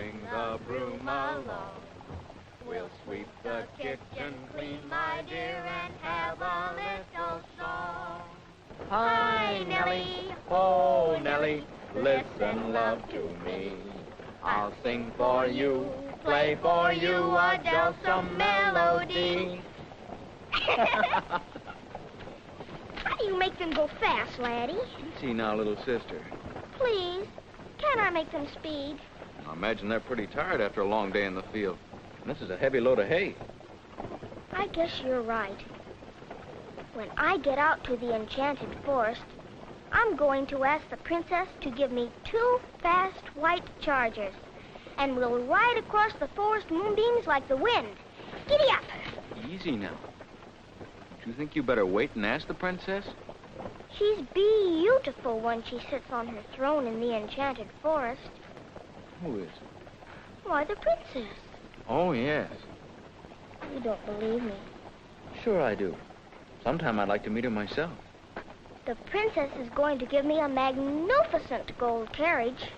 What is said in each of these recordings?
bring the broom along. We'll sweep the kitchen clean, my dear, and have a little song. Hi, Nellie, oh, Nellie, listen, love, to me. I'll sing for you, play for you a dulcet melody. How do you make them go fast, Laddie? Easy now, little sister. Please, can I make them speed? I imagine they're pretty tired after a long day in the field. And this is a heavy load of hay. I guess you're right. When I get out to the enchanted forest, I'm going to ask the princess to give me 2 fast white chargers. And we'll ride across the forest moonbeams like the wind. Giddy up! Easy now. Do you think you better wait and ask the princess? She's beautiful when she sits on her throne in the enchanted forest. Who is? Why, the princess. Oh, yes. You don't believe me. Sure I do. Sometime I'd like to meet her myself. The princess is going to give me a magnificent gold carriage.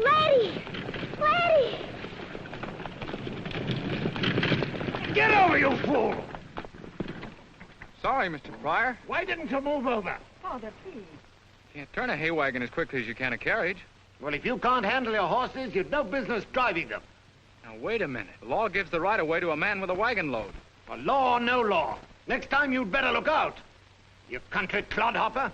Laddie! Laddie! Get over, you fool! Sorry, Mr. Pryor. Why didn't you move over? Father, please. Can't turn a hay wagon as quickly as you can a carriage. Well, if you can't handle your horses, you've no business driving them. Now, wait a minute. The law gives the right-of-way to a man with a wagon load. Well, law or no law. Next time you'd better look out. You country clodhopper.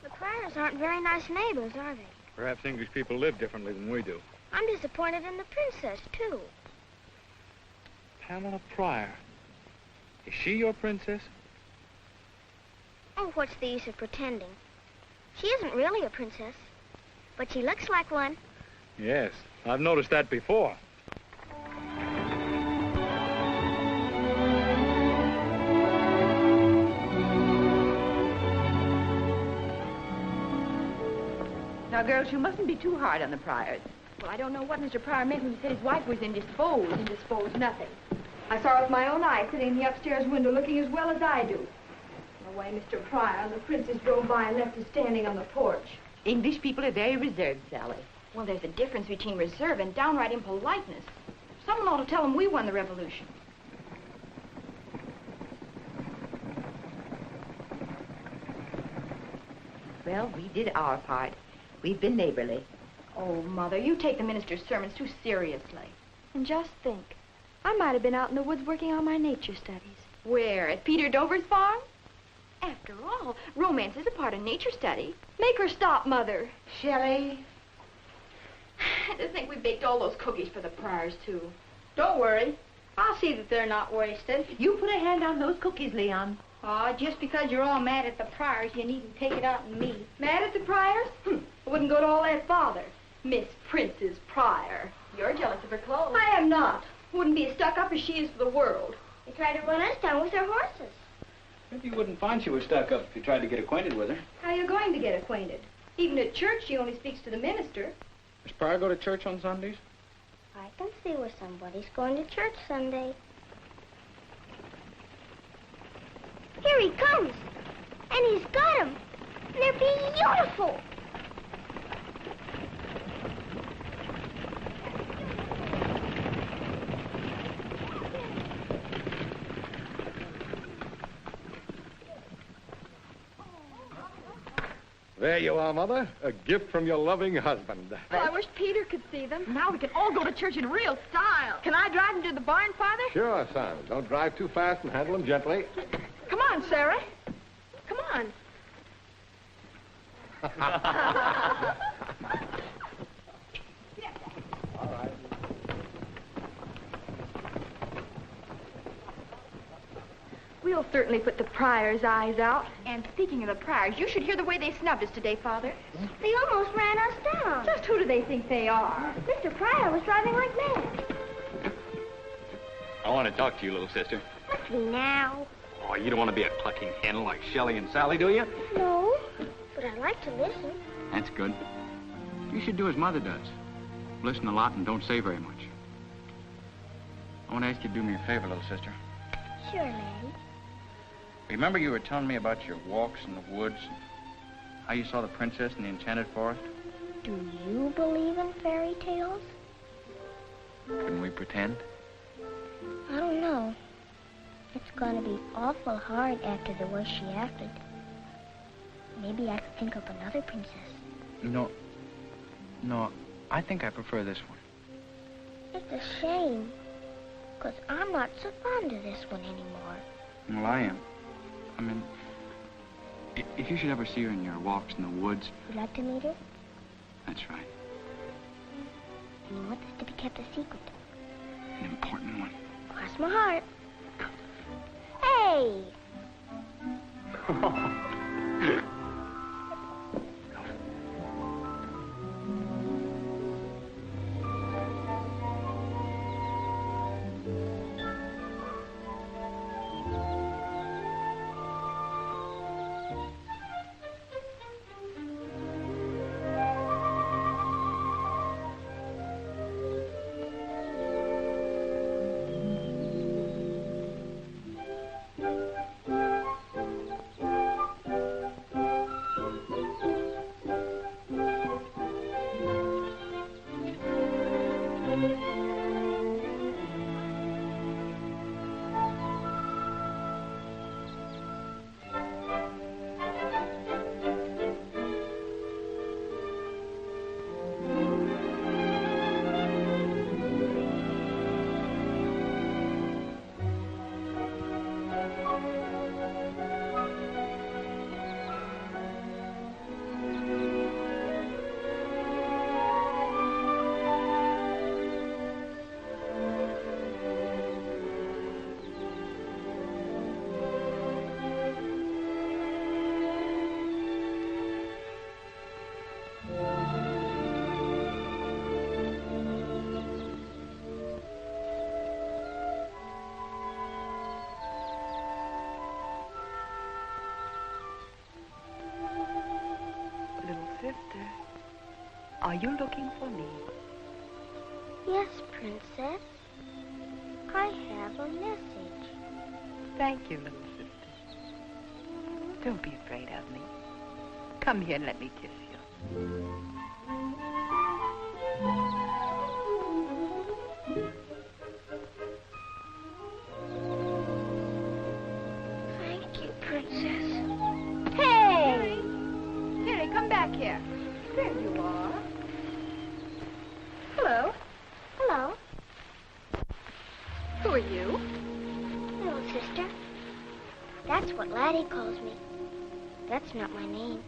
The Pryors aren't very nice neighbors, are they? Perhaps English people live differently than we do. I'm disappointed in the princess, too. Pamela Pryor. Is she your princess? Oh, what's the use of pretending? She isn't really a princess, but she looks like one. Yes, I've noticed that before. Now, girls, you mustn't be too hard on the Pryors. Well, I don't know what Mr. Pryor meant when he said his wife was indisposed. Indisposed nothing. I saw her with my own eyes sitting in the upstairs window looking as well as I do. The way Mr. Pryor and the princess drove by and left us standing on the porch. English people are very reserved, Sally. Well, there's a difference between reserve and downright impoliteness. Someone ought to tell them we won the revolution. Well, we did our part. We've been neighborly. Oh, Mother, you take the minister's sermons too seriously. And just think, I might have been out in the woods working on my nature studies. Where? At Peter Dover's farm? After all, romance is a part of nature study. Make her stop, Mother. Shelley? To think we baked all those cookies for the Pryors, too. Don't worry. I'll see that they're not wasted. You put a hand on those cookies, Leon. Aw, just because you're all mad at the Pryors, you needn't take it out on me. Mad at the Pryors? I wouldn't go to all that bother. Miss Princess Pryor. You're jealous of her clothes. I am not. Wouldn't be as stuck up as she is for the world. They tried to run us down with their horses. Maybe you wouldn't find she was stuck up if you tried to get acquainted with her. How are you going to get acquainted? Even at church, she only speaks to the minister. Does Pryor go to church on Sundays? I can see where somebody's going to church Sunday. Here he comes. And he's got them. They're beautiful. There you are, Mother. A gift from your loving husband. Well, I wish Peter could see them. Now we can all go to church in real style. Can I drive him to the barn, Father? Sure, son. Don't drive too fast and handle them gently. Come on, Sarah. Come on. All right. We'll certainly put the Pryors' eyes out. And speaking of the Pryors, you should hear the way they snubbed us today, Father. They almost ran us down. Just who do they think they are? Mr. Pryor was driving like mad. I want to talk to you, little sister. Must be now. Oh, you don't want to be a clucking hen like Shelley and Sally, do you? No, but I'd like to listen. That's good. You should do as Mother does. Listen a lot and don't say very much. I want to ask you to do me a favor, little sister. Sure, Laddie. Remember you were telling me about your walks in the woods, how you saw the princess in the enchanted forest? Do you believe in fairy tales? Couldn't we pretend? I don't know. It's gonna be awful hard after the way she acted. Maybe I could think of another princess. No, I think I prefer this one. It's a shame, 'cause I'm not so fond of this one anymore. Well, I am. I mean, if you should ever see her in your walks in the woods... You'd like to meet her? That's right. And you want this to be kept a secret? An important one. Cross my heart. Hey! Are you looking for me? Yes, Princess. I have a message. Thank you, little sister. Don't be afraid of me. Come here and let me kiss you. Thank you, Princess. Hey! Terry, come back here. There you are. Hello. Hello, Who are you? little sister. That's what Laddie calls me. That's not my name.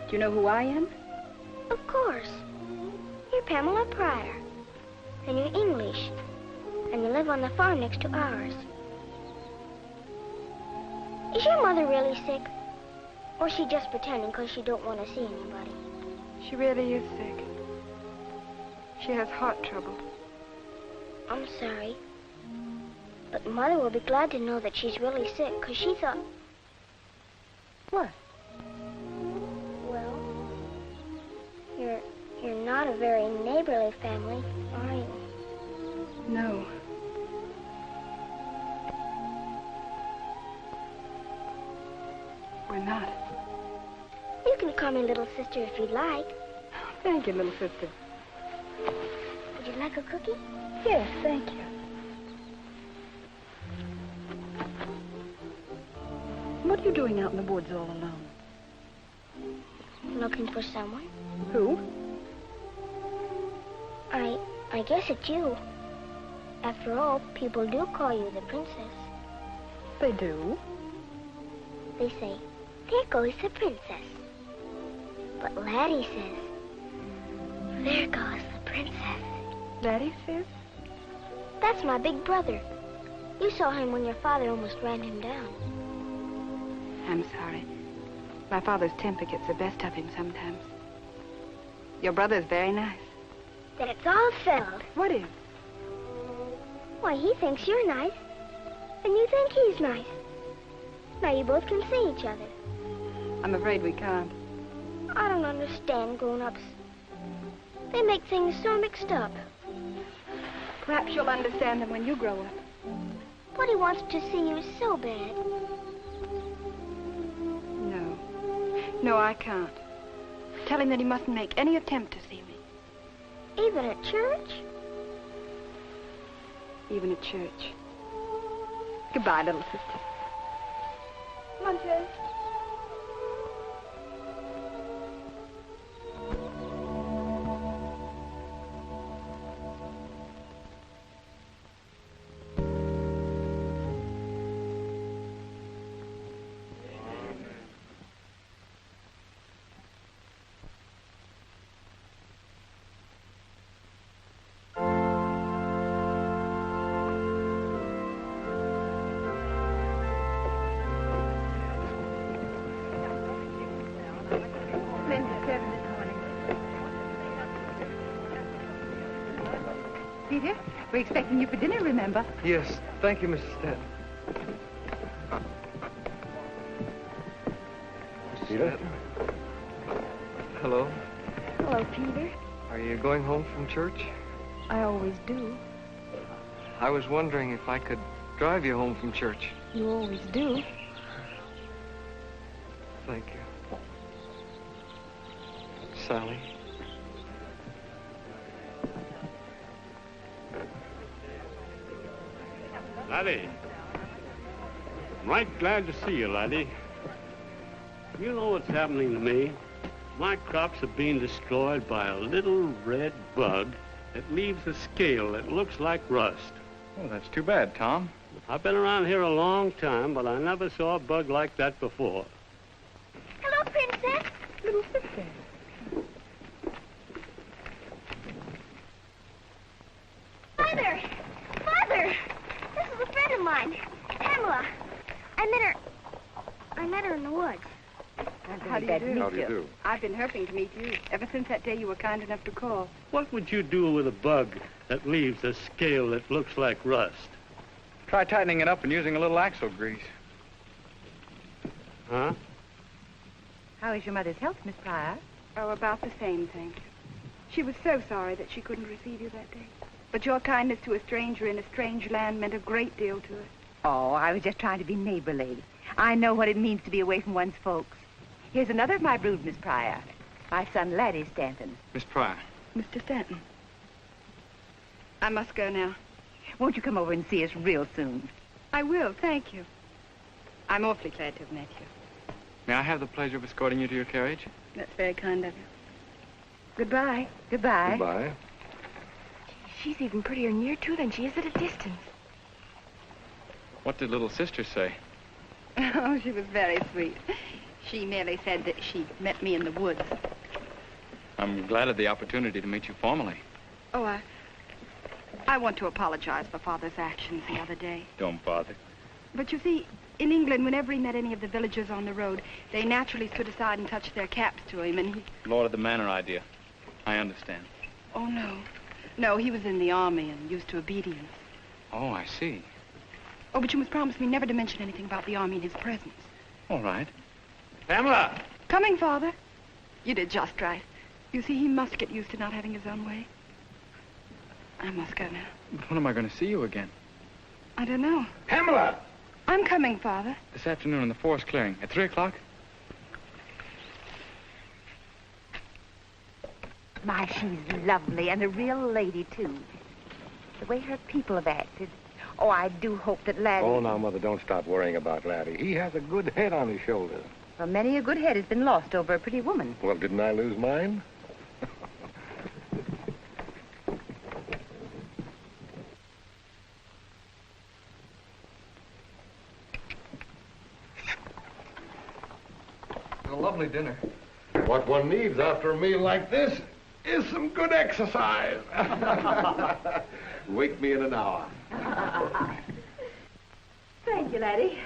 Do you know who I am? Of course. You're Pamela Pryor. And you're English. And you live on the farm next to ours. Is your mother really sick? Or is she just pretending because she don't want to see anybody? She really is sick. She has heart trouble. I'm sorry. But Mother will be glad to know that she's really sick, because she thought... What? Well, you're not a very neighborly family, are you? No. We're not. You can call me little sister if you'd like. Thank you, little sister. Would you like a cookie? Yes, thank you. What are you doing out in the woods all alone? Looking for someone? Who? I guess it's you. After all, people do call you the princess. They do? They say, there goes the princess. But Laddie says, there goes the princess. Laddie says? That's my big brother. You saw him when your father almost ran him down. I'm sorry. My father's temper gets the best of him sometimes. Your brother's very nice. Then it's all settled. What is? Why, he thinks you're nice. And you think he's nice. Now you both can see each other. I'm afraid we can't. I don't understand grown-ups. They make things so mixed up. Perhaps you'll understand them when you grow up. But he wants to see you so bad. No, I can't. Tell him that he mustn't make any attempt to see me. Even at church? Even at church. Goodbye, little sister. Come on, Jay. Peter, we're expecting you for dinner, remember? Yes, thank you, Mrs. Stanton. Peter? Hello. Hello, Peter. Are you going home from church? I always do. I was wondering if I could drive you home from church. You always do. Thank you. Sally. Laddie. I'm right glad to see you, Laddie. You know what's happening to me? My crops are being destroyed by a little red bug that leaves a scale that looks like rust. Oh, that's too bad, Tom. I've been around here a long time, but I never saw a bug like that before. Hello, Princess. Little sister. Mother! Mother! This is a friend of mine, Pamela. I met her in the woods. How do you do? How do you do? I've been hoping to meet you ever since that day you were kind enough to call. What would you do with a bug that leaves a scale that looks like rust? Try tightening it up and using a little axle grease. Huh? How is your mother's health, Miss Pryor? Oh, about the same, thank you. She was so sorry that she couldn't receive you that day. But your kindness to a stranger in a strange land meant a great deal to her. Oh, I was just trying to be neighborly. I know what it means to be away from one's folks. Here's another of my brood, Miss Pryor. My son, Laddie Stanton. Miss Pryor. Mr. Stanton. I must go now. Won't you come over and see us real soon? I will, thank you. I'm awfully glad to have met you. May I have the pleasure of escorting you to your carriage? That's very kind of you. Goodbye. Goodbye. Goodbye. She's even prettier near to than she is at a distance. What did little sister say? Oh, she was very sweet. She merely said that she met me in the woods. I'm glad of the opportunity to meet you formally. Oh, I want to apologize for Father's actions the other day. Don't bother. But you see, in England, whenever he met any of the villagers on the road, they naturally stood aside and touched their caps to him, and he... Lord of the Manor idea. I understand. Oh, no. No, he was in the army and used to obedience. Oh, I see. Oh, but you must promise me never to mention anything about the army in his presence. All right. Pamela! Coming, Father. You did just right. You see, he must get used to not having his own way. I must go now. But when am I going to see you again? I don't know. Pamela! I'm coming, Father. This afternoon in the forest clearing at 3 o'clock? My, she's lovely and a real lady, too. The way her people have acted. Oh, I do hope that Laddie... Oh, now, Mother, don't stop worrying about Laddie. He has a good head on his shoulders. Well, many a good head has been lost over a pretty woman. Well, didn't I lose mine? A lovely dinner. What one needs after a meal like this is some good exercise. Wake me in an hour. Thank you, Laddie.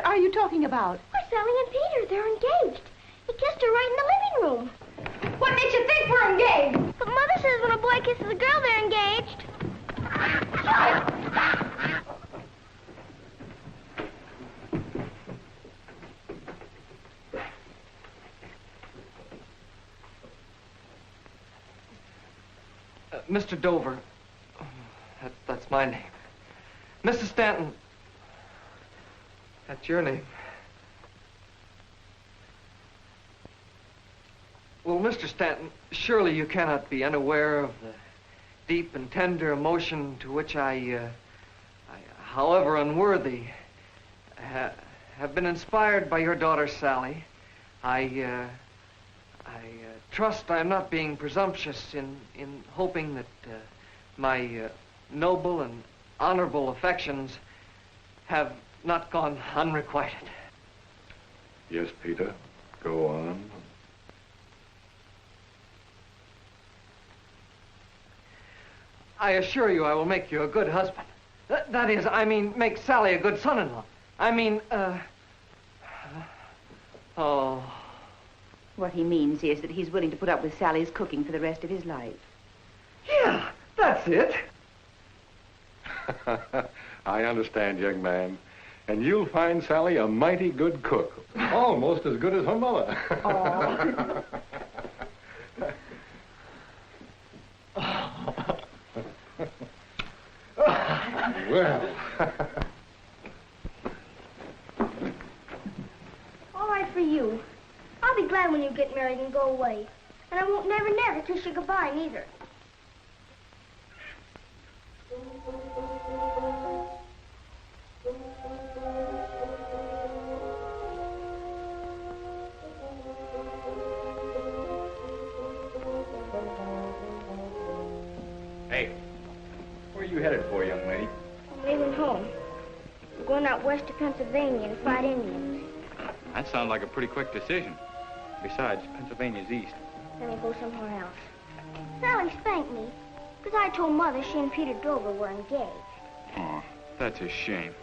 are you talking about? Why, Sally and Peter, they're engaged. He kissed her right in the living room. What makes you think we're engaged? But Mother says when a boy kisses a girl, they're engaged. Mr. Dover. That's my name. Mrs. Stanton. That's your name. Well, Mr. Stanton, surely you cannot be unaware of the deep and tender emotion to which I however unworthy, have been inspired by your daughter, Sally. I trust I'm not being presumptuous in hoping that my noble and honorable affections have not gone unrequited. Yes, Peter. Go on. I assure you I will make you a good husband. That is, I mean, make Sally a good son-in-law. I mean, oh. What he means is that he's willing to put up with Sally's cooking for the rest of his life. Yeah, that's it. I understand, young man. And you'll find Sally a mighty good cook. Almost as good as her mother. Oh. Well. All right for you. I'll be glad when you get married and go away. And I won't never kiss you goodbye, neither. Hey, where are you headed for, young lady? I'm leaving home. We're going out west to Pennsylvania and fight Indians. That sounds like a pretty quick decision. Besides, Pennsylvania's east. Then we'll go somewhere else. Sally spanked me, because I told Mother she and Peter Dover were engaged. Oh, that's a shame.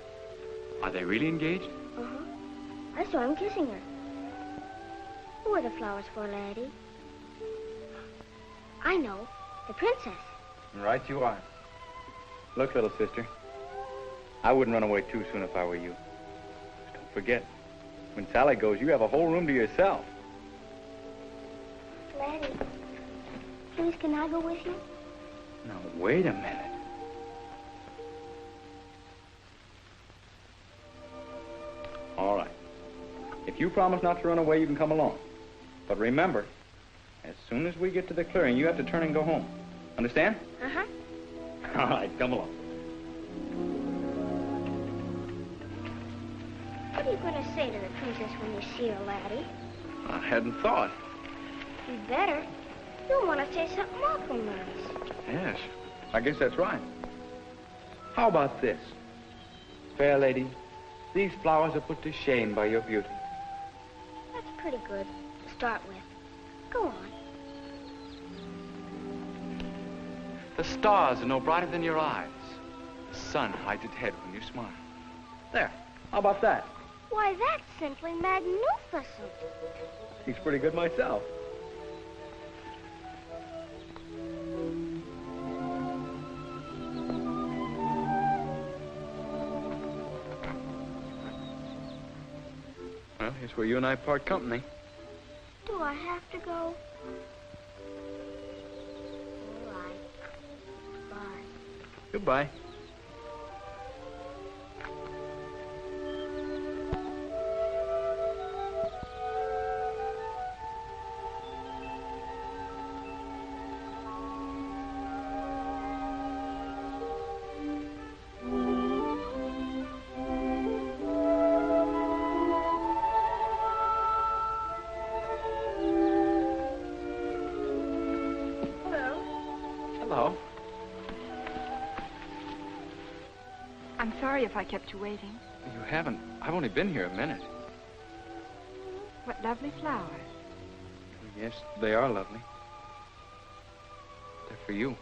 Are they really engaged? Uh-huh. I saw him kissing her. Who are the flowers for, Laddie? I know. The princess. Right you are. Look, little sister, I wouldn't run away too soon if I were you. Just don't forget, when Sally goes, you have a whole room to yourself. Laddie, please, can I go with you? Now, wait a minute. All right. If you promise not to run away, you can come along. But remember, as soon as we get to the clearing, you have to turn and go home. Understand? Uh-huh. All right, come along. What are you going to say to the princess when you see her, Laddie? I hadn't thought. You better. You'll want to say something awful nice. Yes, I guess that's right. How about this? Fair lady, these flowers are put to shame by your beauty. That's pretty good to start with. Go on. The stars are no brighter than your eyes. The sun hides its head when you smile. There, how about that? Why, that's simply magnificent. He's pretty good myself. Well, here's where you and I part company. Do I have to go? All right. Bye. Goodbye. Hello. I'm sorry if I kept you waiting. You haven't. I've only been here a minute. What lovely flowers. Yes, they are lovely. They're for you.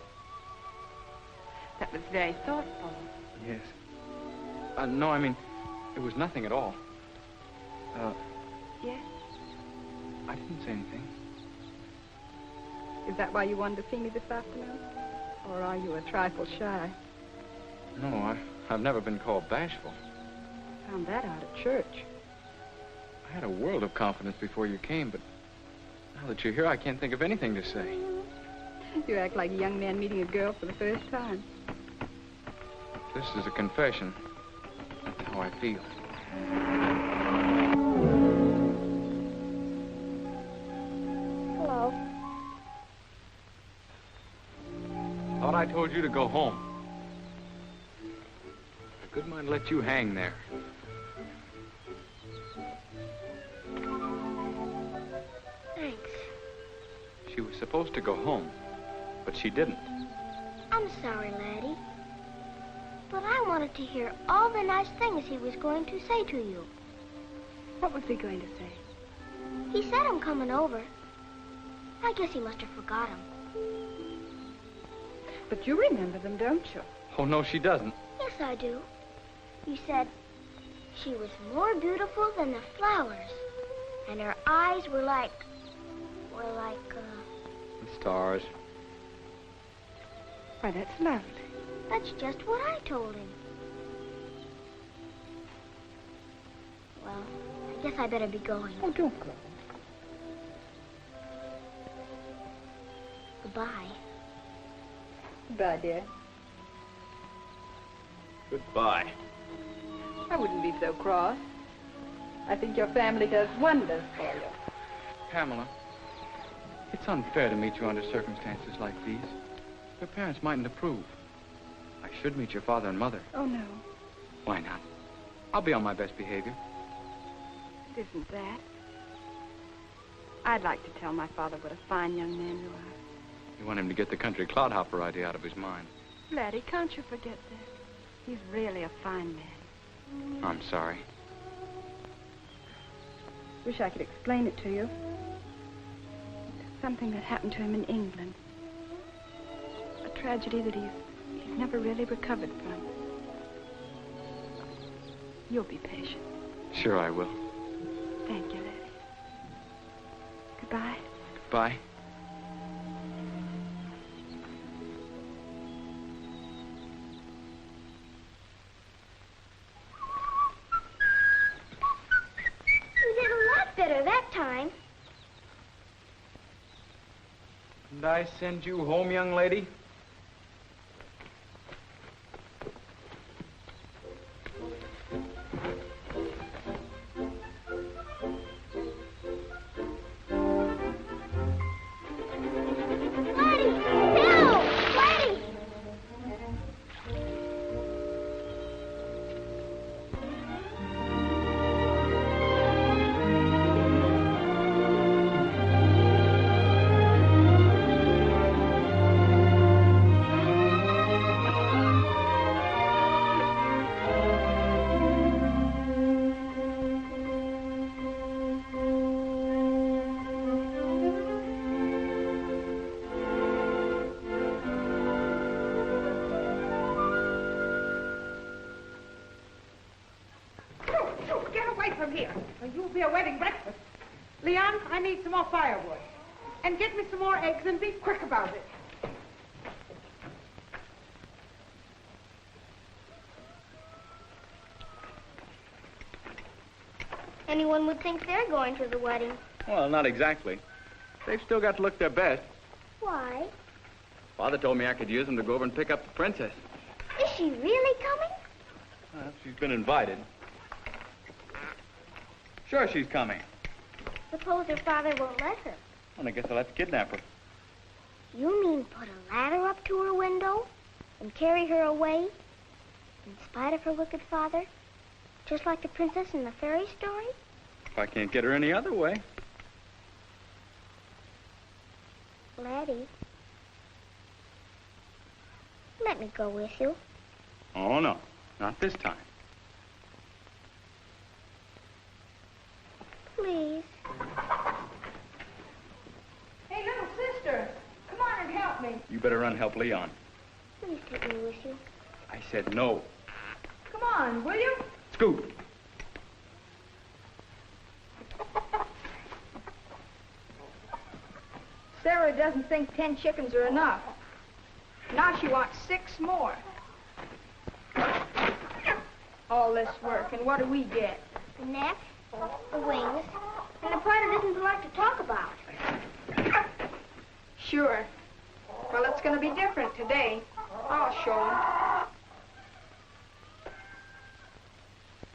That was very thoughtful. Yes. No, I mean, it was nothing at all. Yes? I didn't say anything. Is that why you wanted to see me this afternoon? Or are you a trifle shy? No, I've never been called bashful. Found that out at church. I had a world of confidence before you came, but now that you're here, I can't think of anything to say. You act like a young man meeting a girl for the first time. This is a confession. That's how I feel. Hello. Thought I told you to go home. I couldn't mind let you hang there. Thanks. She was supposed to go home, but she didn't. I'm sorry, Laddie. But I wanted to hear all the nice things he was going to say to you. What was he going to say? He said I'm coming over. I guess he must have forgot him. But you remember them, don't you? Oh, no, she doesn't. Yes, I do. You said she was more beautiful than the flowers, and her eyes were like, The stars. Why, that's lovely. That's just what I told him. Well, I guess I better be going. Oh, don't go. Goodbye. Goodbye, dear. Goodbye. I wouldn't be so cross. I think your family does wonders for you. Pamela, it's unfair to meet you under circumstances like these. Your parents mightn't approve. I should meet your father and mother. Oh, no. Why not? I'll be on my best behavior. It isn't that. I'd like to tell my father what a fine young man you are. You want him to get the country clodhopper idea out of his mind. Laddie, can't you forget that? He's really a fine man. I'm sorry. Wish I could explain it to you. It's something that happened to him in England. A tragedy that he's never really recovered from. You'll be patient. Sure I will. Thank you, Laddie. Goodbye. Goodbye. You did a lot better that time. Did I send you home, young lady? You'll be awaiting breakfast. Leon, I need some more firewood. And get me some more eggs and be quick about it. Anyone would think they're going to the wedding. Well, not exactly. They've still got to look their best. Why? Father told me I could use them to go over and pick up the princess. Is she really coming? Well, she's been invited. Sure she's coming. Suppose her father won't let her. Well, I guess I'll have to kidnap her. You mean put a ladder up to her window and carry her away in spite of her wicked father? Just like the princess in the fairy story? If I can't get her any other way. Laddie, let me go with you. Oh, no. Not this time. Please. Hey, little sister, come on and help me. You better run help Leon. Please take me with you. I said no. Come on, will you? Scoot. Sarah doesn't think 10 chickens are enough. Now she wants 6 more. All this work, and what do we get? The neck, the wings, and the part it isn't like to talk about. Sure. Well, it's going to be different today. I'll show 'em.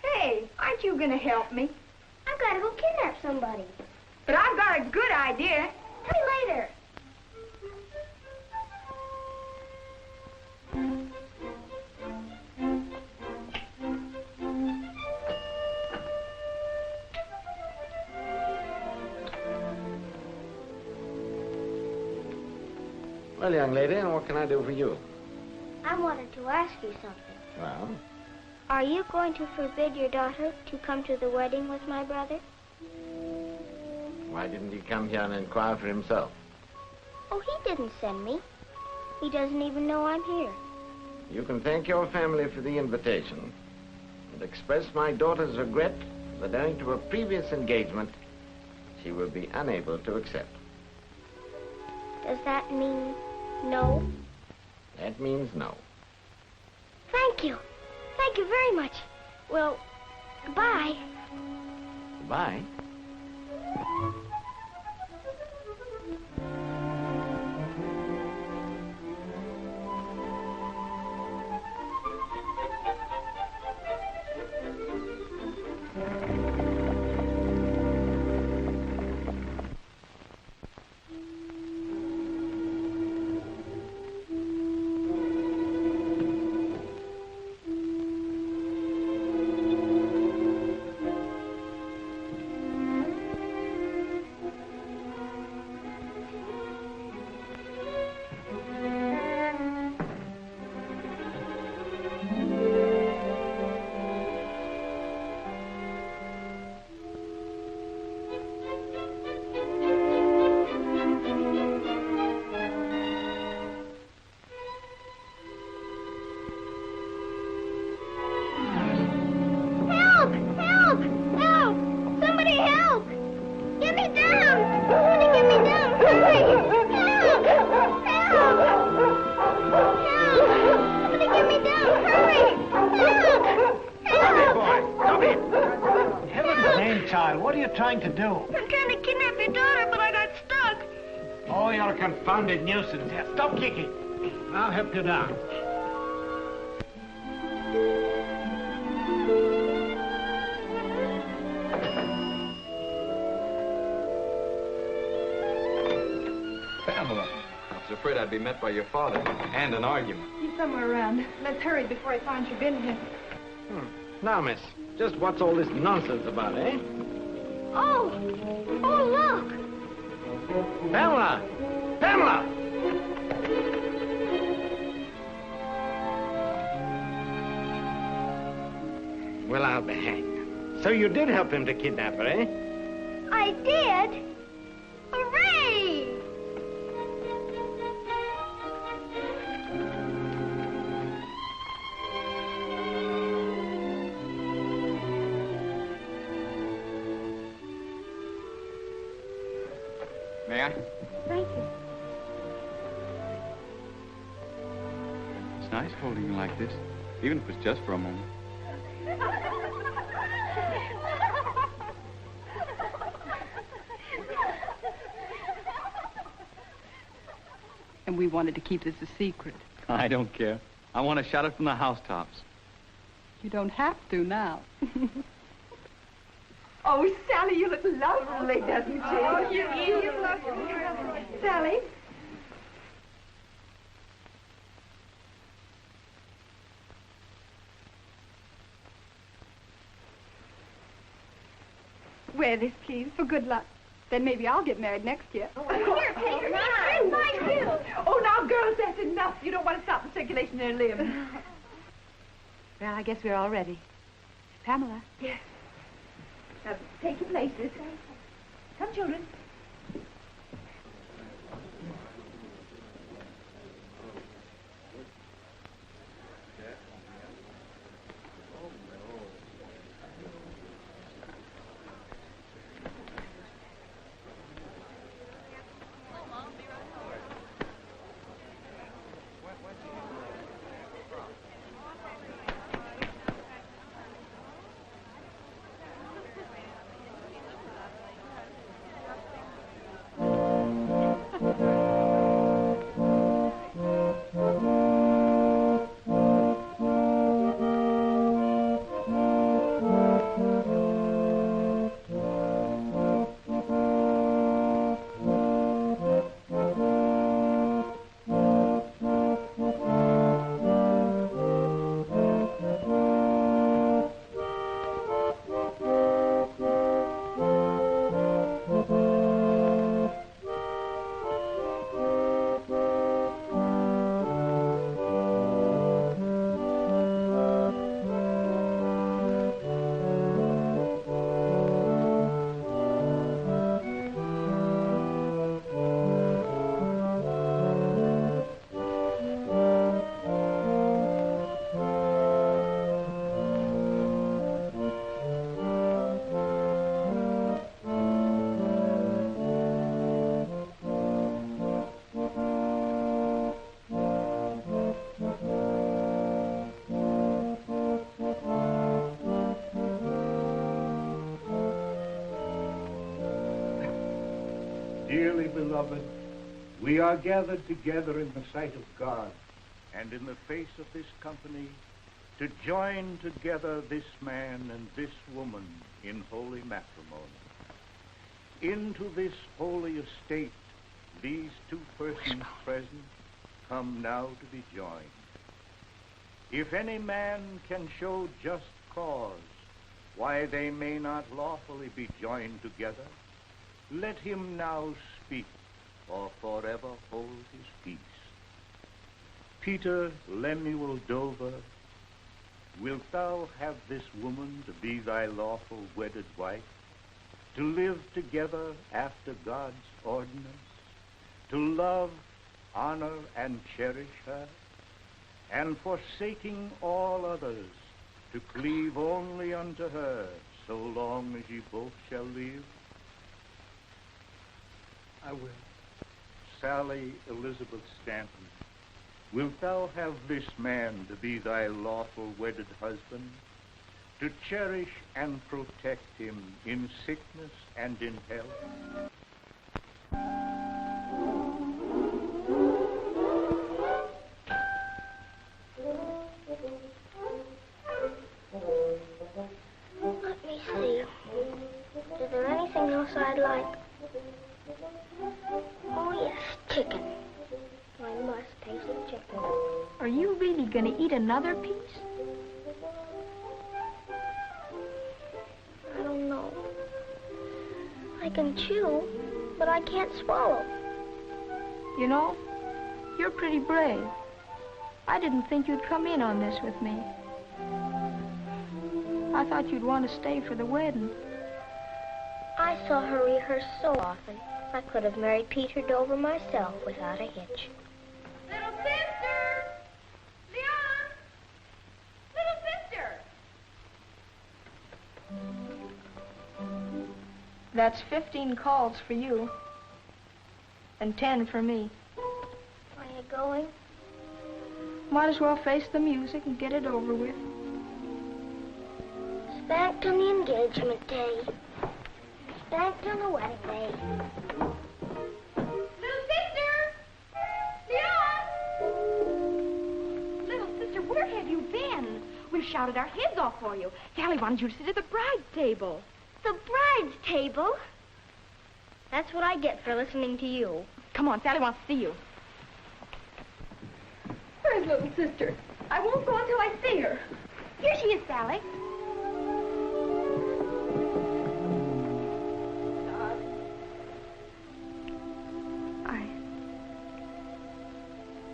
Hey, aren't you going to help me? I've got to go kidnap somebody. But I've got a good idea. Tell me later. Well, young lady, and what can I do for you? I wanted to ask you something. Well? Are you going to forbid your daughter to come to the wedding with my brother? Why didn't he come here and inquire for himself? Oh, he didn't send me. He doesn't even know I'm here. You can thank your family for the invitation and express my daughter's regret that owing to a previous engagement, she will be unable to accept. Does that mean no? That means no. Thank you. Thank you very much. Well, goodbye. Goodbye. Trying to do? I'm trying to kidnap your daughter, but I got stuck. Oh, you're a confounded nuisance. Here, stop kicking. I'll help you down. Pamela, I was afraid I'd be met by your father and an argument. He's somewhere around. Let's hurry before he finds you've been here. Now, miss, just what's all this nonsense about, eh? Oh! Oh, look! Pamela! Pamela! Well, I'll be hanged. So you did help him to kidnap her, eh? I did? Hooray! May I? Thank you. It's nice holding you like this, even if it's just for a moment. And we wanted to keep this a secret. I don't care. I want to shout it from the housetops. You don't have to now. Oh, Sally, you look lovely, doesn't she? Oh, you look... Sally? Wear this, please, for good luck. Then maybe I'll get married next year. Here, take her. It's mine, too. Oh, now, girls, that's enough. You don't want to stop the circulation in their limbs. Well, I guess we're all ready. Pamela. Yes. Now, take your places. Come, children. Dearly beloved, we are gathered together in the sight of God and in the face of this company to join together this man and this woman in holy matrimony. Into this holy estate, these two persons present come now to be joined. If any man can show just cause why they may not lawfully be joined together, let him now speak, or forever hold his peace. Peter Lemuel Dover, wilt thou have this woman to be thy lawful wedded wife, to live together after God's ordinance, to love, honor, and cherish her, and forsaking all others, to cleave only unto her, so long as ye both shall live? I will. Sally Elizabeth Stanton, wilt thou have this man to be thy lawful wedded husband, to cherish and protect him in sickness and in health? Let me see. Is there anything else I'd like? Oh, yes, chicken. I must taste the chicken. Are you really going to eat another piece? I don't know. I can chew, but I can't swallow. You know, you're pretty brave. I didn't think you'd come in on this with me. I thought you'd want to stay for the wedding. I saw her rehearse so often. I could have married Peter Dover myself without a hitch. Little sister! Leon! Little sister! That's 15 calls for you, and 10 for me. Are you going? Might as well face the music and get it over with. Spanked on the engagement day. Spanked on the wedding day. Little sister! Leon! Little sister, where have you been? We've shouted our heads off for you. Sally wanted you to sit at the bride's table. The bride's table? That's what I get for listening to you. Come on, Sally wants to see you. Where's little sister? I won't go until I see her. Here she is, Sally.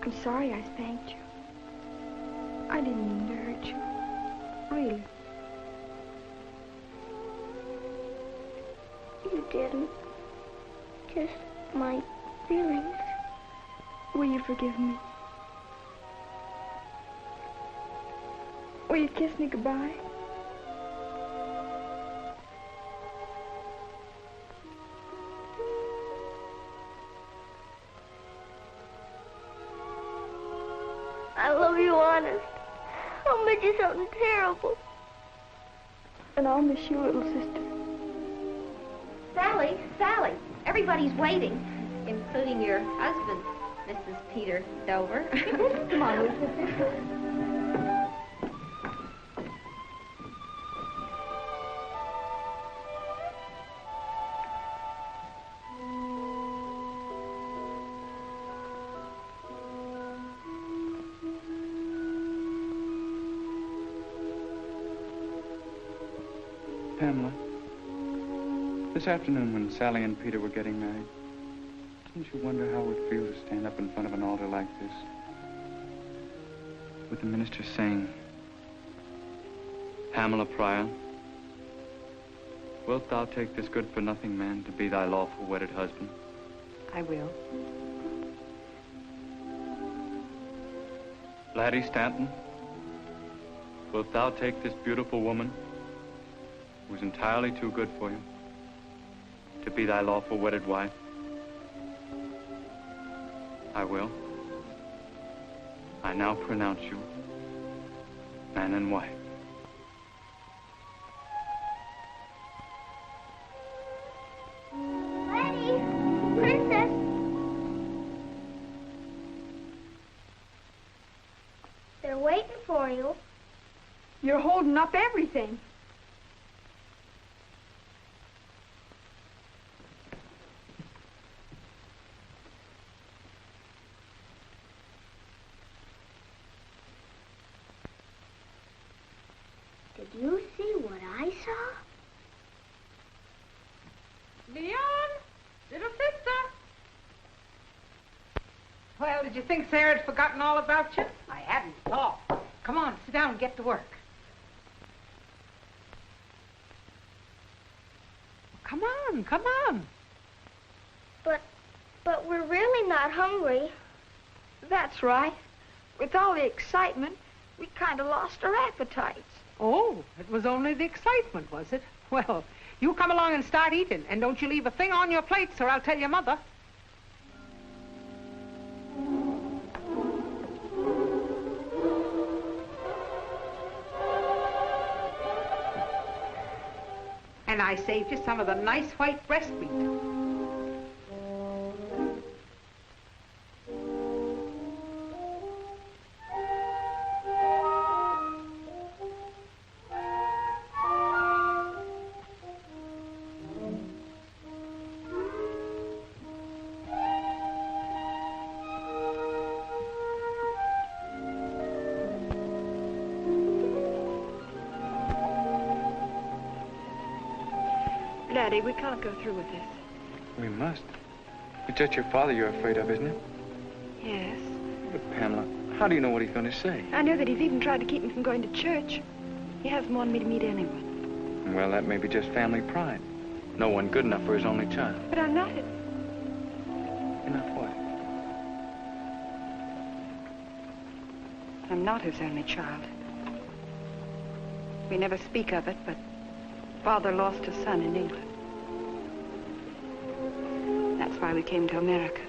I'm sorry I spanked you. I didn't mean to hurt you. Really. You didn't. Just my feelings. Will you forgive me? Will you kiss me goodbye? I love you, honest. I'll make you something terrible. And I'll miss you, little sister. Sally, Sally, everybody's waiting, including your husband, Mrs. Peter Dover. Come on, little sister. Pamela, this afternoon when Sally and Peter were getting married, didn't you wonder how it would feel to stand up in front of an altar like this? With the minister saying, Pamela Pryor, wilt thou take this good-for-nothing man to be thy lawful wedded husband? I will. Laddie Stanton, wilt thou take this beautiful woman, who's entirely too good for you, to be thy lawful wedded wife? I will. I now pronounce you man and wife. Laddie! You're holding up everything. Did you see what I saw? Leon, little sister. Well, did you think Sarah had forgotten all about you? I hadn't at all. Come on, sit down and get to work. Come on, come on. But we're really not hungry. That's right. With all the excitement, we kind of lost our appetites. Oh, it was only the excitement, was it? Well, you come along and start eating, and don't you leave a thing on your plates, or I'll tell your mother. And I saved you some of the nice white breast meat. Laddie, we can't go through with this. We must. It's just your father you're afraid of, isn't it? Yes. But, Pamela, how do you know what he's going to say? I know that he's even tried to keep me from going to church. He hasn't wanted me to meet anyone. Well, that may be just family pride. No one good enough for his only child. But I'm not. You're not what? I'm not his only child. We never speak of it, but Father lost a son in England. That's why we came to America.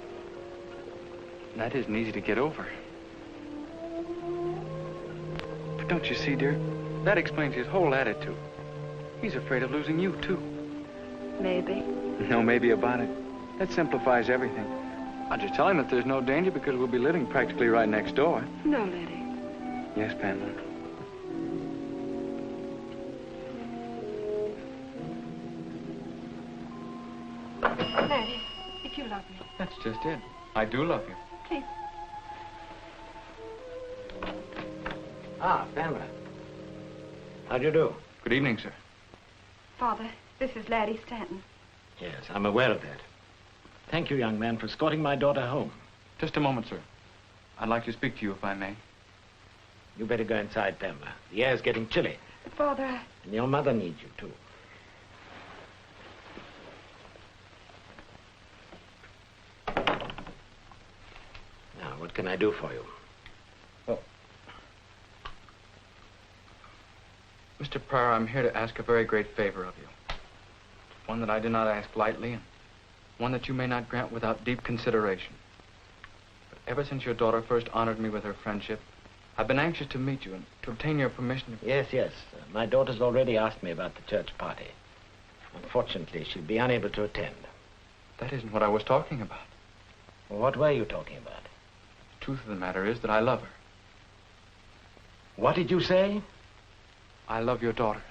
That isn't easy to get over. But don't you see, dear? That explains his whole attitude. He's afraid of losing you, too. Maybe. No maybe about it. That simplifies everything. I'll just tell him that there's no danger because we'll be living practically right next door. No, Laddie. Yes, Pamela. Laddie, if you love me. That's just it. I do love you. Please. Ah, Pamela. How do you do? Good evening, sir. Father, this is Laddie Stanton. Yes, I'm aware of that. Thank you, young man, for escorting my daughter home. Just a moment, sir. I'd like to speak to you, if I may. You better go inside, Pamela. The air's getting chilly. Father, And your mother needs you, too. Now, what can I do for you? Well, Mr. Pryor, I'm here to ask a very great favor of you. One that I do not ask lightly, and one that you may not grant without deep consideration. But ever since your daughter first honored me with her friendship, I've been anxious to meet you and to obtain your permission to... Yes. My daughter's already asked me about the church party. Unfortunately, she'll be unable to attend. That isn't what I was talking about. Well, what were you talking about? The truth of the matter is that I love her. What did you say? I love your daughter,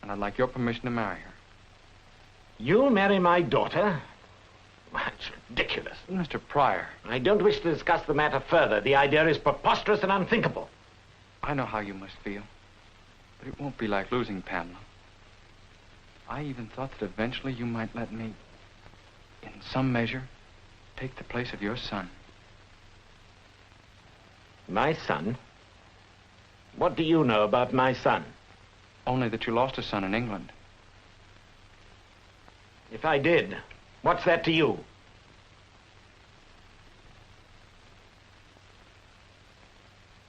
and I'd like your permission to marry her. You'll marry my daughter? That's ridiculous. Mr. Pryor. I don't wish to discuss the matter further. The idea is preposterous and unthinkable. I know how you must feel, but it won't be like losing Pamela. I even thought that eventually you might let me, in some measure, take the place of your son. My son? What do you know about my son? Only that you lost a son in England. If I did, what's that to you?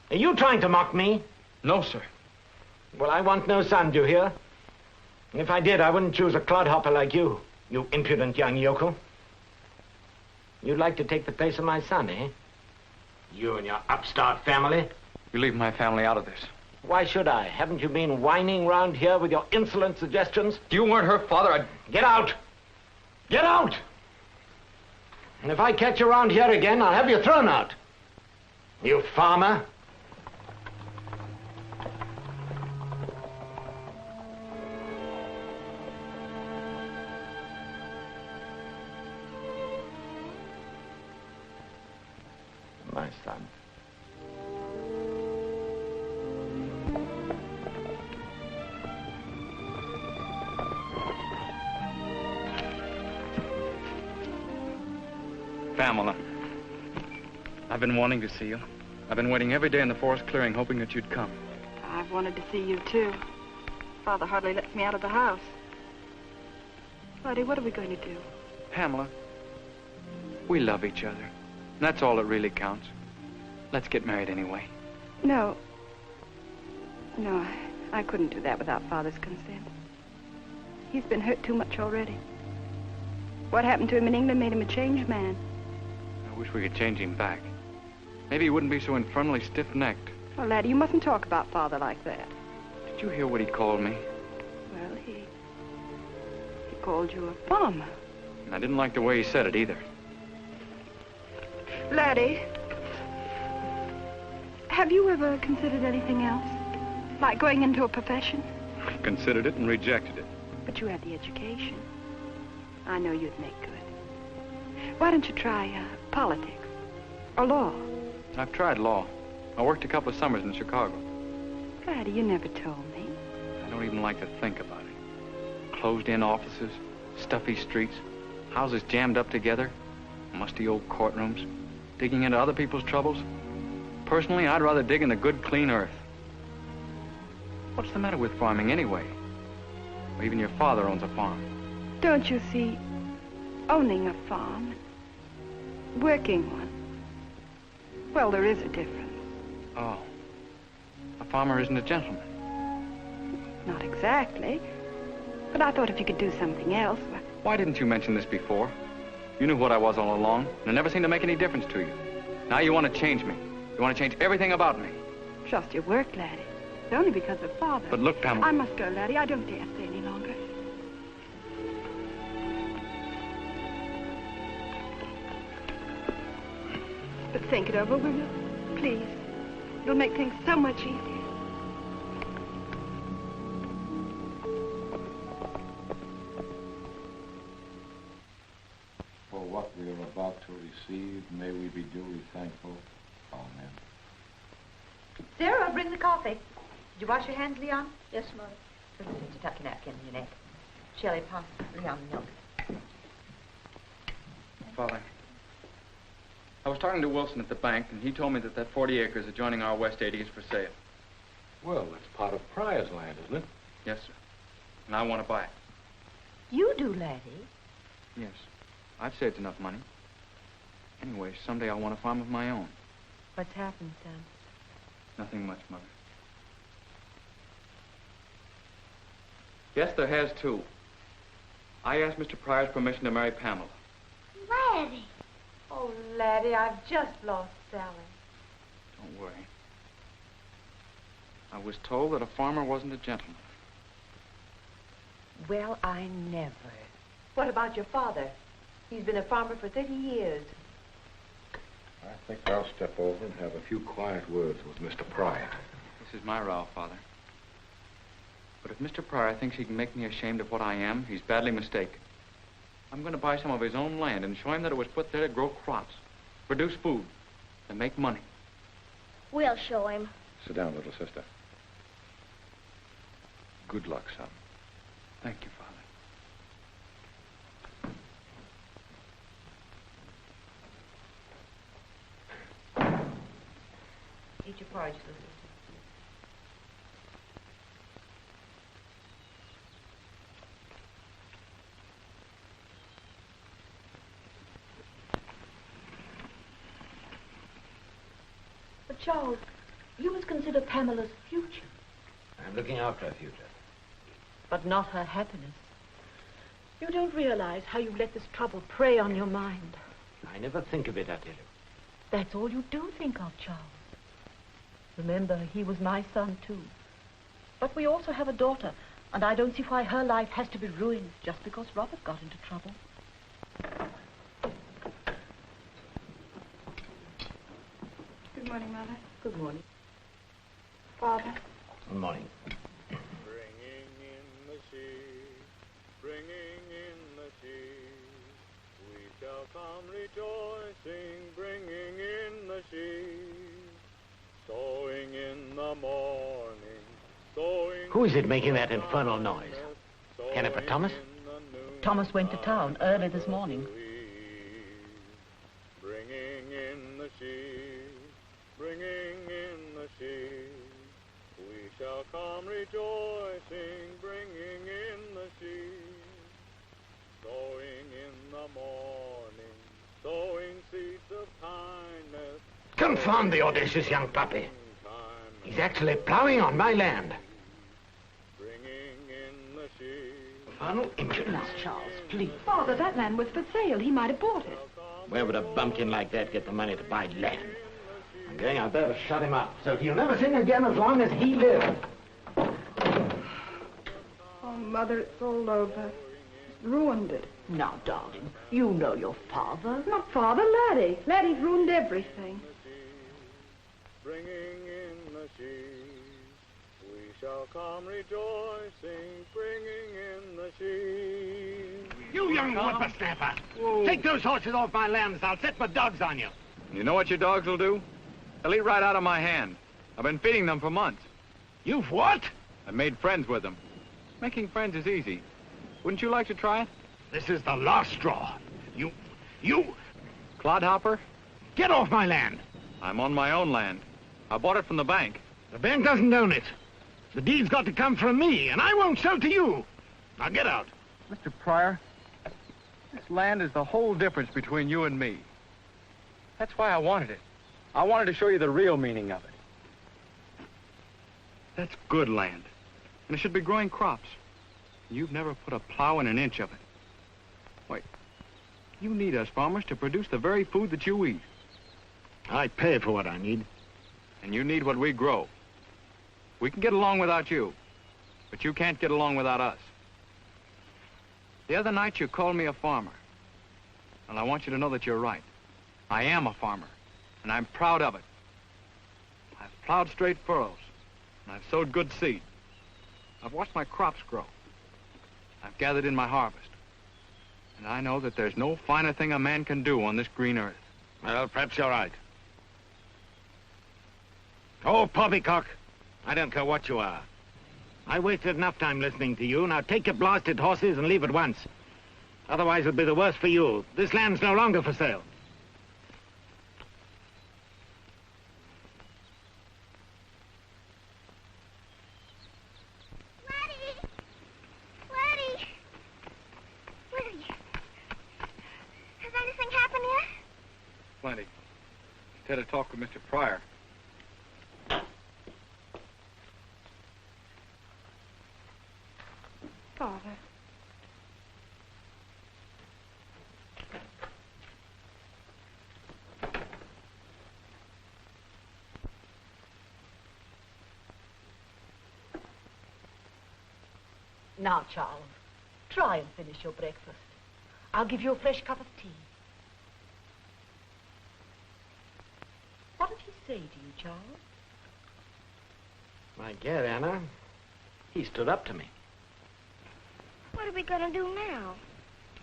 Are you trying to mock me? No, sir. Well, I want no son, do you hear? If I did, I wouldn't choose a clodhopper like you impudent young yokel. You'd like to take the place of my son, eh? You and your upstart family? You leave my family out of this. Why should I? Haven't you been whining round here with your insolent suggestions? If you weren't her father, I'd... Get out! Get out! And if I catch you around here again, I'll have you thrown out. You farmer. son. Pamela, I've been wanting to see you. I've been waiting every day in the forest clearing, hoping that you'd come. I've wanted to see you, too. Father hardly lets me out of the house. Laddie, what are we going to do? Pamela, we love each other. And that's all that really counts. Let's get married anyway. No. No, I couldn't do that without Father's consent. He's been hurt too much already. What happened to him in England made him a changed man. I wish we could change him back. Maybe he wouldn't be so infernally stiff-necked. Well, Laddie, you mustn't talk about Father like that. Did you hear what he called me? Well, he called you a farmer. And I didn't like the way he said it either. Laddie, have you ever considered anything else? Like going into a profession? Considered it and rejected it. But you had the education. I know you'd make good. Why don't you try politics or law? I've tried law. I worked a couple of summers in Chicago. Laddie, you never told me. I don't even like to think about it. Closed-in offices, stuffy streets, houses jammed up together, musty old courtrooms, digging into other people's troubles. Personally, I'd rather dig in the good, clean earth. What's the matter with farming anyway? Or even your father owns a farm. Don't you see, owning a farm, working one, well, there is a difference. Oh. A farmer isn't a gentleman. Not exactly. But I thought if you could do something else... Why didn't you mention this before? You knew what I was all along, and it never seemed to make any difference to you. Now you want to change me. You want to change everything about me. Trust your work, Laddie. It's only because of Father. But look, Pamela... I must go, Laddie. I don't dare stay any longer. But think it over, will you? Please. It'll make things so much easier. For what we are about to receive, may we be duly thankful. Amen. Sarah, bring the coffee. Did you wash your hands, Leon? Yes, Mother. Did you tuck your napkin in your neck? Shelley, pass Leon the milk. Father, I was talking to Wilson at the bank, and he told me that 40 acres adjoining our West 80 is for sale. Well, that's part of Pryor's land, isn't it? Yes, sir. And I want to buy it. You do, Laddie? Yes. I've saved enough money. Anyway, someday I'll want a farm of my own. What's happened, son? Nothing much, Mother. Yes, there has, too. I asked Mr. Pryor's permission to marry Pamela. Laddie. Oh, Laddie, I've just lost Sally. Don't worry. I was told that a farmer wasn't a gentleman. Well, I never. What about your father? He's been a farmer for 30 years. I think I'll step over and have a few quiet words with Mr. Pryor. This is my row, Father. But if Mr. Pryor thinks he can make me ashamed of what I am, he's badly mistaken. I'm going to buy some of his own land and show him that it was put there to grow crops, produce food, and make money. We'll show him. Sit down, little sister. Good luck, son. Thank you, Father. Eat your porridge, Lucy. But, Charles, you must consider Pamela's future. I'm looking after her future. But not her happiness. You don't realize how you let this trouble prey on your mind. I never think of it, I tell you. That's all you do think of, Charles. Remember, he was my son, too. But we also have a daughter, and I don't see why her life has to be ruined just because Robert got into trouble. Good morning, Mother. Good morning. Father. Good morning. Bringing in the sea, bringing in the sea, we shall come rejoicing, bringing in the sea. the morning, sowing. Who is it making that infernal noise? Jennifer Thomas? Thomas went to town early this morning. Bringing in the sheep, bringing in the sheep. We shall come rejoicing, bringing in the sheep. Sowing in the morning, sowing seeds of kindness. Confound the audacious young puppy. He's actually plowing on my land. Bringing in the sheep. Infernal impudence. Charles, please. Father, that land was for sale. He might have bought it. Where would a bumpkin like that get the money to buy land? I'm going out there to shut him up, so he'll never sing again as long as he lives. Oh, Mother, it's all over. It's ruined it. Now, darling, you know your father. Not Father, Laddie. Laddie's ruined everything. Bringing in the sheep, we shall come rejoicing, bringing in the sheep. You young whippersnapper! Take those horses off my lands. I'll set my dogs on you. You know what your dogs will do? They'll eat right out of my hand. I've been feeding them for months. You've what? I've made friends with them. Making friends is easy. Wouldn't you like to try it? This is the last straw. You... Clodhopper? Get off my land. I'm on my own land. I bought it from the bank. The bank doesn't own it. The deed's got to come from me, and I won't sell to you. Now get out. Mr. Pryor, this land is the whole difference between you and me. That's why I wanted it. I wanted to show you the real meaning of it. That's good land, and it should be growing crops. You've never put a plow in an inch of it. Wait, you need us farmers to produce the very food that you eat. I pay for what I need. And you need what we grow. We can get along without you, but you can't get along without us. The other night you called me a farmer, and I want you to know that you're right. I am a farmer, and I'm proud of it. I've plowed straight furrows, and I've sowed good seed. I've watched my crops grow. I've gathered in my harvest. And I know that there's no finer thing a man can do on this green earth. Well, perhaps you're right. Oh, poppycock, I don't care what you are. I wasted enough time listening to you. Now take your blasted horses and leave at once. Otherwise it'll be the worse for you. This land's no longer for sale. Laddie! Laddie! Where are you? Has anything happened yet? Plenty. Instead of talk with Mr. Pryor. Father. Now, Charles, try and finish your breakfast. I'll give you a fresh cup of tea. What did he say to you, Charles? My dear Anna, he stood up to me. What are we going to do now?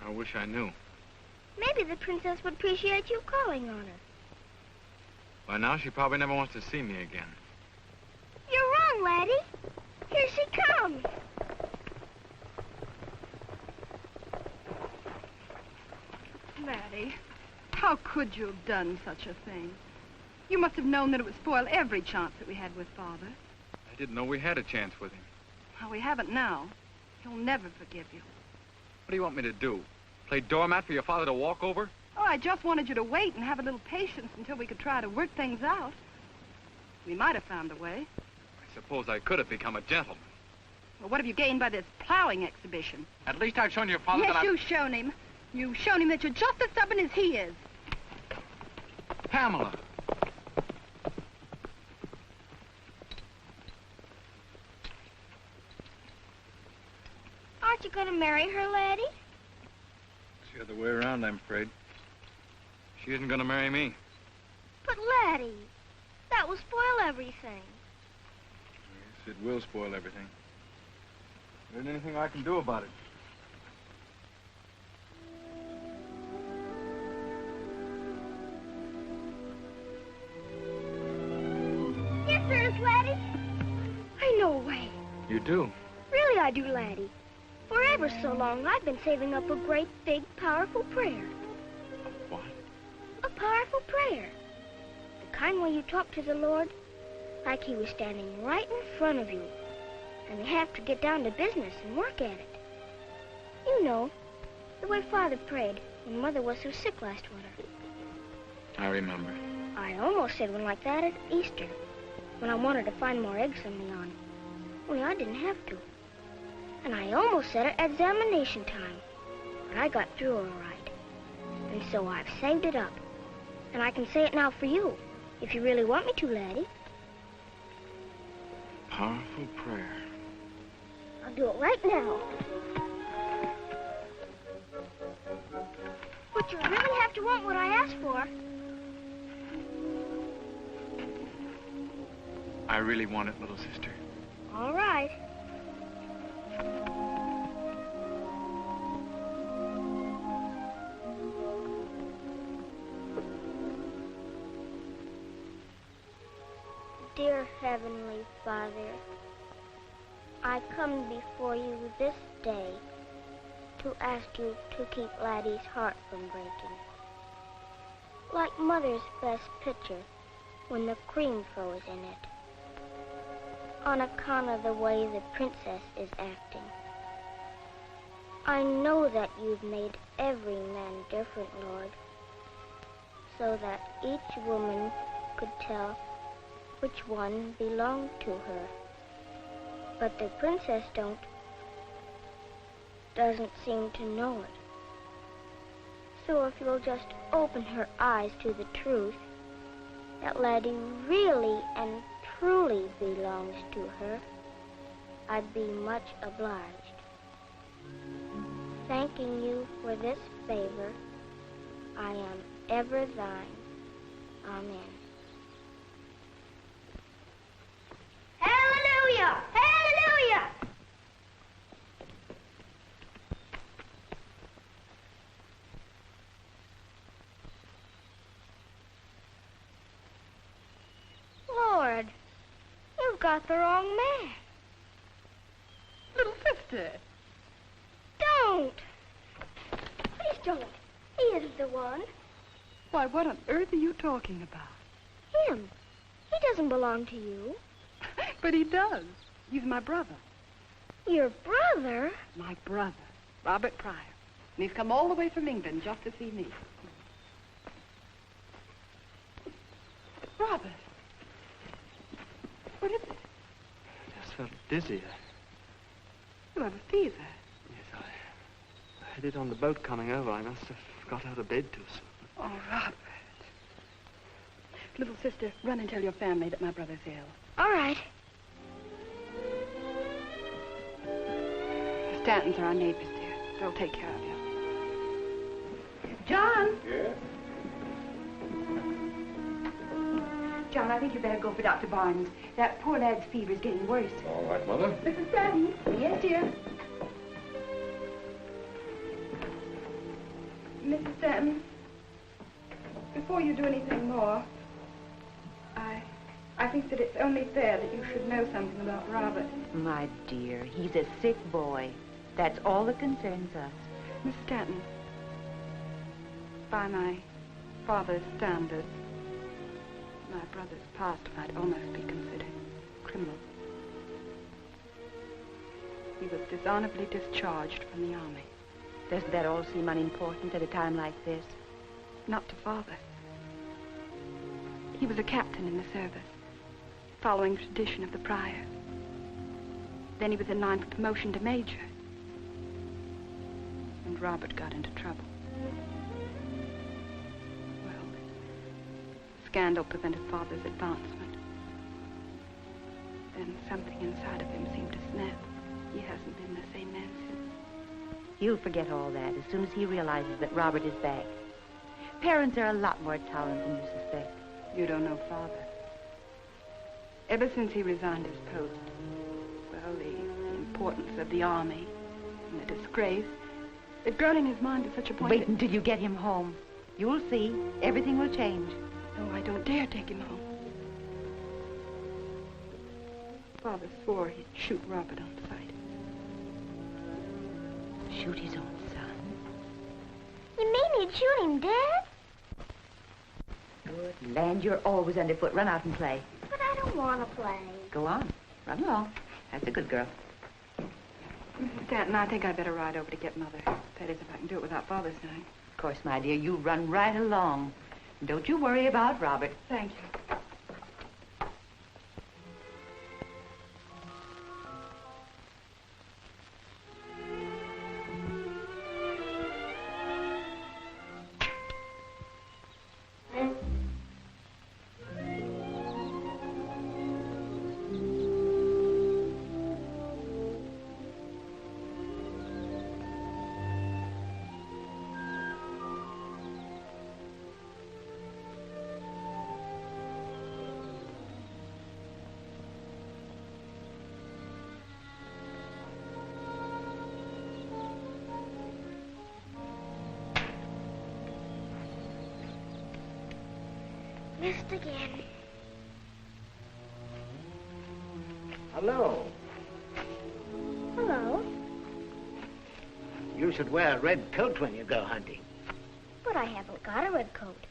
I wish I knew. Maybe the princess would appreciate you calling on her. By now, she probably never wants to see me again. You're wrong, Laddie. Here she comes. Laddie, how could you have done such a thing? You must have known that it would spoil every chance that we had with Father. I didn't know we had a chance with him. Well, we haven't now. He'll never forgive you. What do you want me to do? Play doormat for your father to walk over? Oh, I just wanted you to wait and have a little patience until we could try to work things out. We might have found a way. I suppose I could have become a gentleman. Well, what have you gained by this plowing exhibition? At least I've shown your father Yes, that you've shown him. You've shown him that you're just as stubborn as he is. Pamela. Aren't you going to marry her, Laddie? It's the other way around, I'm afraid. She isn't going to marry me. But, Laddie, that will spoil everything. Yes, it will spoil everything. There isn't anything I can do about it. Yes, there is, Laddie. No way. You do? Really, I do, Laddie. For ever so long, I've been saving up a great, big, powerful prayer. What? A powerful prayer. The kind where you talk to the Lord like he was standing right in front of you. And you have to get down to business and work at it. You know, the way Father prayed when Mother was so sick last winter. I remember. I almost said one like that at Easter, when I wanted to find more eggs than Leon. Only I didn't have to. And I almost said it at examination time, but I got through all right. And so I've saved it up. And I can say it now for you, if you really want me to, Laddie. Powerful prayer. I'll do it right now. But you really have to want what I asked for. I really want it, little sister. All right. Dear Heavenly Father, I come before you this day to ask you to keep Laddie's heart from breaking. Like Mother's best picture when the cream froze in it. On account of the way the princess is acting. I know that you've made every man different, Lord, so that each woman could tell which one belonged to her. But the princess doesn't seem to know it. So if you'll just open her eyes to the truth, that Laddie really and truly belongs to her, I'd be much obliged. Thanking you for this favor, I am ever thine. Amen. Hallelujah! Hallelujah! Lord, you've got the wrong man. Little sister. Don't! Please don't. He isn't the one. Why, what on earth are you talking about? Him. He doesn't belong to you. But he does. He's my brother. Your brother? My brother, Robert Pryor. And he's come all the way from England just to see me. Robert. What is it? I just felt dizzy. You have a fever. Yes, I had it on the boat coming over. I must have got out of bed too soon. Oh, Robert. Little sister, run and tell your family that my brother's ill. All right. The Stantons are our neighbors, dear. They'll take care of you. John! Yes? John, I think you better go for Dr. Barnes. That poor lad's fever is getting worse. All right, Mother. Mrs. Stanton? Yes, dear. Mrs. Stanton, before you do anything more, I think that it's only fair that you should know something about Robert. My dear, he's a sick boy. That's all that concerns us. Miss Stanton, by my father's standards, my brother's past might almost be considered criminal. He was dishonorably discharged from the army. Doesn't that all seem unimportant at a time like this? Not to Father. He was a captain in the service, following tradition of the Prior. Then he was in line for promotion to major. And Robert got into trouble. Well, scandal prevented Father's advancement. Then something inside of him seemed to snap. He hasn't been the same man since. He'll forget all that as soon as he realizes that Robert is back. Parents are a lot more tolerant than you suspect. You don't know Father. Ever since he resigned his post, well, the importance of the army and the disgrace, it's grown in his mind to such a point. Wait until you get him home. You'll see. Everything will change. No, I don't dare take him home. Father swore he'd shoot Robert on sight. Shoot his own son. You mean he'd shoot him dead? Good land, you're always underfoot. Run out and play. But I don't want to play. Go on. Run along. That's a good girl. Stanton, I think I'd better ride over to get Mother. That is, if I can do it without Father's knowing. Of course, my dear, you run right along. Don't you worry about Robert. Thank you. Missed again. Hello. Hello. You should wear a red coat when you go hunting. But I haven't got a red coat.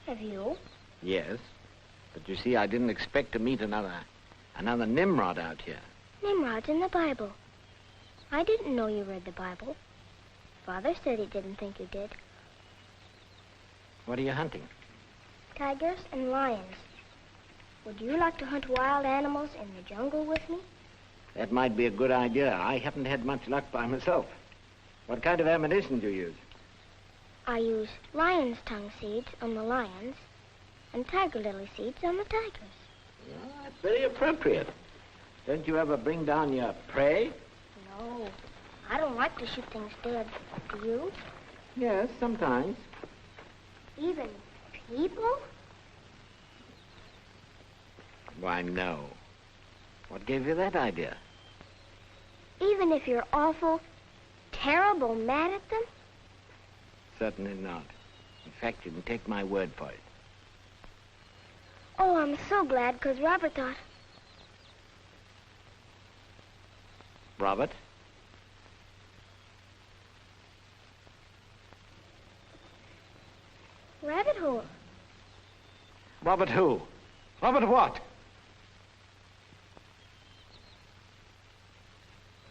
Have you? Yes. But you see, I didn't expect to meet another Nimrod out here. Nimrod's in the Bible. I didn't know you read the Bible. Father said he didn't think you did. What are you hunting? Tigers and lions. Would you like to hunt wild animals in the jungle with me? That might be a good idea. I haven't had much luck by myself. What kind of ammunition do you use? I use lion's tongue seeds on the lions and tiger lily seeds on the tigers. Well, that's very appropriate. Don't you ever bring down your prey? No, I don't like to shoot things dead. Do you? Yes, sometimes. Even people? Why, no. What gave you that idea? Even if you're awful, terrible mad at them? Certainly not. In fact, you can take my word for it. Oh, I'm so glad, because Robert thought... Robert? Rabbit hole. Robert who? Robert what?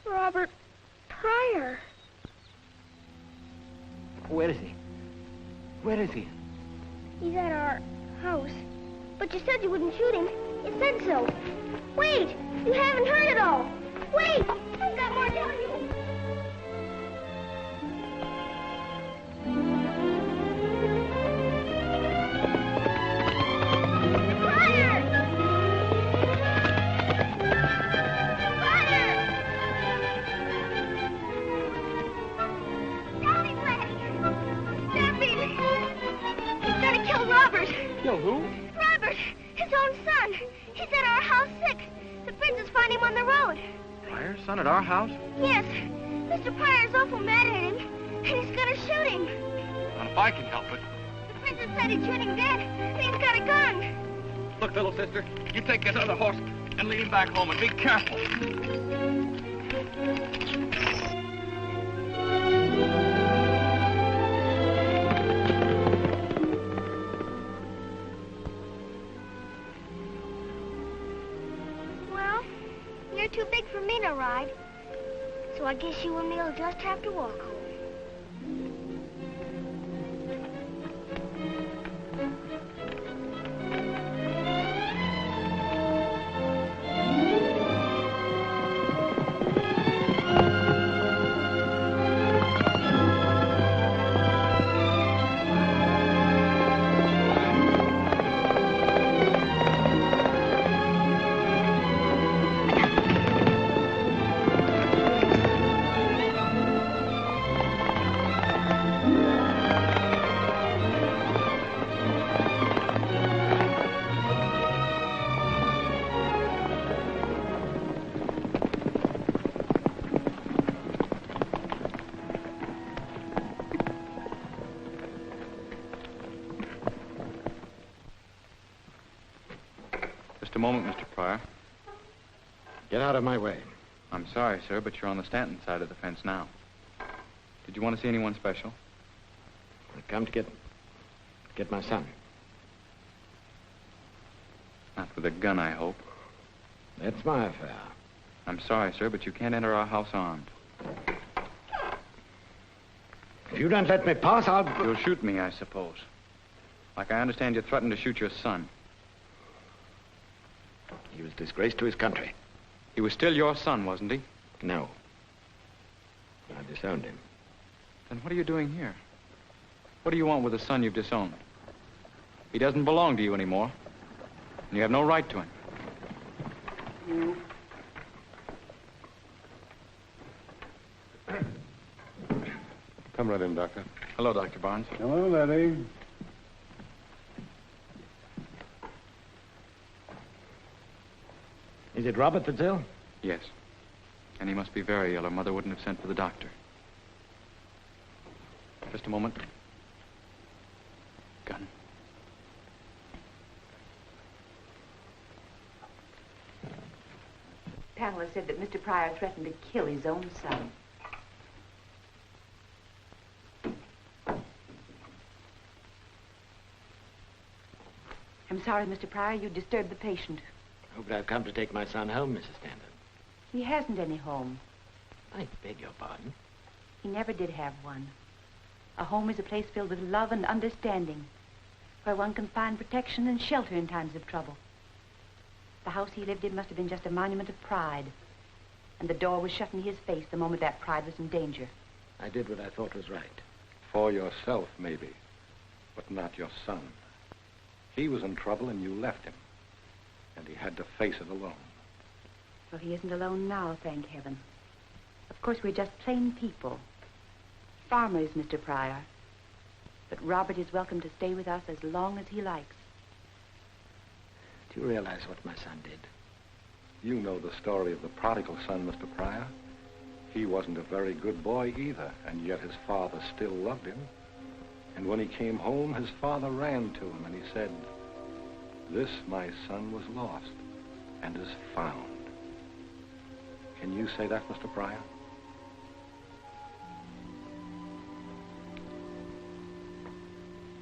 Robert Pryor. Where is he? Where is he? He's at our house. But you said you wouldn't shoot him. You said so. Wait! You haven't heard it all. Wait! I've got more to tell you. Kill who? Robert, his own son. He's at our house sick. The princess found him on the road. Pryor's son at our house? Yes. Mr. Pryor's awful mad at him, and he's gonna shoot him. Not if I can help it. The princess said he'd shoot him dead, and he's got a gun. Look, little sister, you take this other horse and lead him back home, and be careful. You're too big for me to ride, so I guess you and me'll just have to walk home. Just a moment, Mr. Pryor. Get out of my way. I'm sorry, sir, but you're on the Stanton side of the fence now. Did you want to see anyone special? I've come to get my son. Not with a gun, I hope. That's my affair. I'm sorry, sir, but you can't enter our house armed. If you don't let me pass, I'll... You'll shoot me, I suppose. Like I understand you threatened to shoot your son. He was disgraced to his country. He was still your son, wasn't he? No. I disowned him. Then what are you doing here? What do you want with a son you've disowned? He doesn't belong to you anymore. And you have no right to him. Come right in, Doctor. Hello, Dr. Barnes. Hello, Laddie. Is it Robert that's ill? Yes. And he must be very ill, or Mother wouldn't have sent for the doctor. Just a moment. Gun. Pamela said that Mr. Pryor threatened to kill his own son. I'm sorry, Mr. Pryor, you disturbed the patient. I hope I've come to take my son home, Mrs. Stanton. He hasn't any home. I beg your pardon. He never did have one. A home is a place filled with love and understanding, where one can find protection and shelter in times of trouble. The house he lived in must have been just a monument of pride, and the door was shut in his face the moment that pride was in danger. I did what I thought was right. For yourself, maybe, but not your son. He was in trouble and you left him, and he had to face it alone. Well, he isn't alone now, thank heaven. Of course, we're just plain people. Farmers, Mr. Pryor. But Robert is welcome to stay with us as long as he likes. Do you realize what my son did? You know the story of the prodigal son, Mr. Pryor. He wasn't a very good boy either, and yet his father still loved him. And when he came home, his father ran to him and he said, "This, my son, was lost and is found." Can you say that, Mr. Pryor?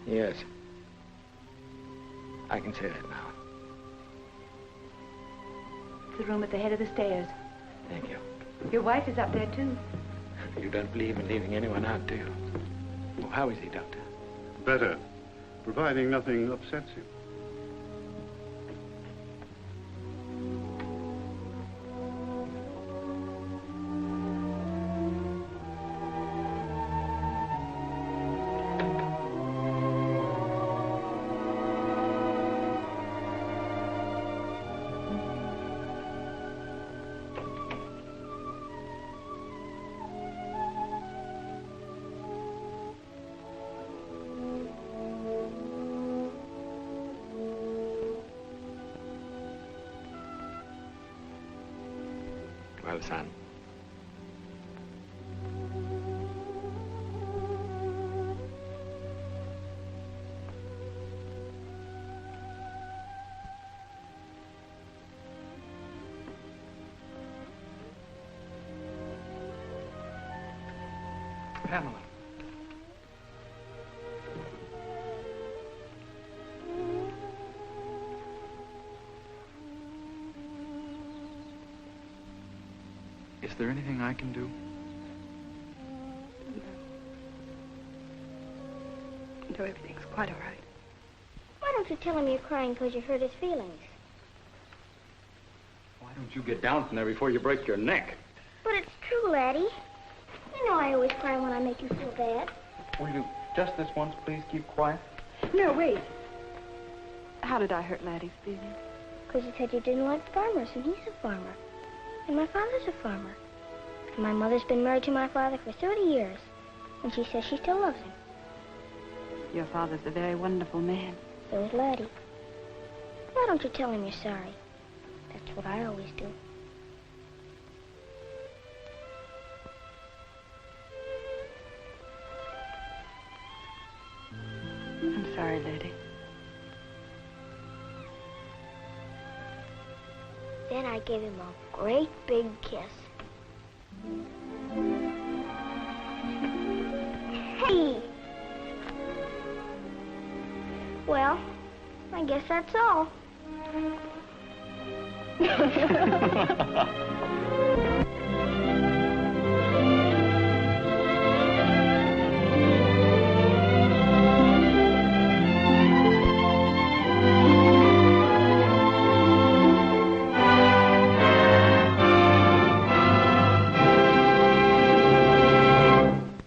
Yes. I can say that now. It's the room at the head of the stairs. Thank you. Your wife is up there, too. You don't believe in leaving anyone out, do you? Well, how is he, Doctor? Better, providing nothing upsets him. Well, son. Pamela. Is there anything I can do? No, everything's quite all right. Why don't you tell him you're crying because you hurt his feelings? Why don't you get down from there before you break your neck? But it's true, Laddie. You know I always cry when I make you feel bad. Will you just this once, please, keep quiet? No, wait. How did I hurt Laddie's feelings? Because you said you didn't like farmers, and he's a farmer. And my father's a farmer. And my mother's been married to my father for 30 years. And she says she still loves him. Your father's a very wonderful man. So is Laddie. Why don't you tell him you're sorry? That's what I always do. I'm sorry, Laddie. Then I gave him a great big kiss. Hey! Well, I guess that's all.